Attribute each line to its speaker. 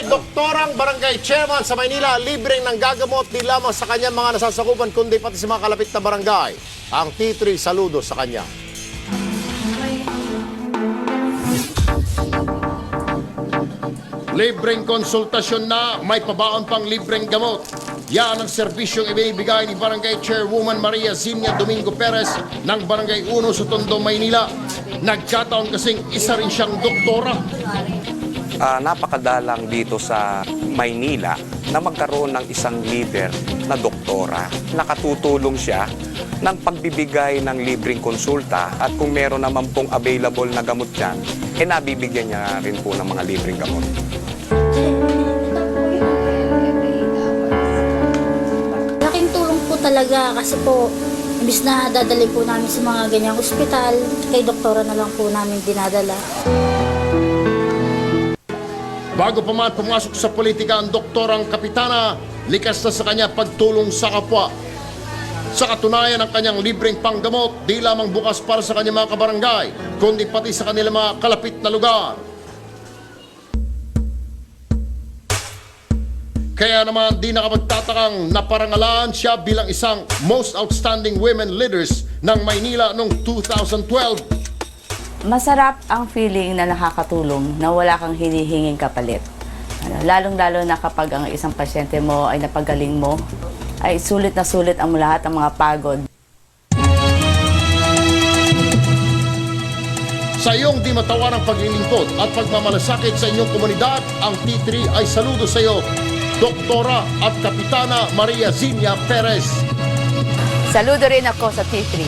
Speaker 1: doktorang barangay chairman sa Maynila, libreng nanggagamot di lamang sa kanyang mga nasasakupan kundi pati sa mga kalapit na barangay. Ang T3 saludo sa kanya. Libreng konsultasyon na, may pabaon pang libreng gamot. Yan ang serbisyong ibinibigay ni Barangay Chairwoman Maria Zinia Domingo Perez ng Barangay 1 sa Tondo, Maynila. Nagkataon kasing isa rin siyang doktora.
Speaker 2: Napakadalang dito sa Maynila na magkaroon ng isang leader na doktora. Nakatutulong siya ng pagbibigay ng libreng konsulta at kung meron naman pong available na gamot dyan, nabibigyan niya rin po ng mga libreng gamot.
Speaker 3: Laking tulong po talaga kasi po, imbis na dadalhin po namin sa mga ganyang ospital, kay doktora na lang po namin dinadala.
Speaker 1: Bago pa man pumasok sa politika ang doktorang kapitana, likas na sa kanya pagtulong sa kapwa. Sa katunayan ng kanyang libreng panggamot, di lamang bukas para sa kanyang mga kabarangay, kundi pati sa kanilang mga kalapit na lugar. Kaya naman di nakapagtatakang naparangalan siya bilang isang Most Outstanding Women Leaders ng Maynila noong 2012.
Speaker 4: Masarap ang feeling na nakakatulong na wala kang hinihinging kapalit. Lalong-lalo na kapag ang isang pasyente mo ay napagaling mo, ay sulit na sulit ang lahat ng mga pagod.
Speaker 1: Sa iyong di matawarang paglilingkod at pagmamalasakit sa inyong komunidad, ang T3 ay saludo sa iyo, Doktora at Kapitana Maria Zinia Perez.
Speaker 4: Saludo rin ako sa T3.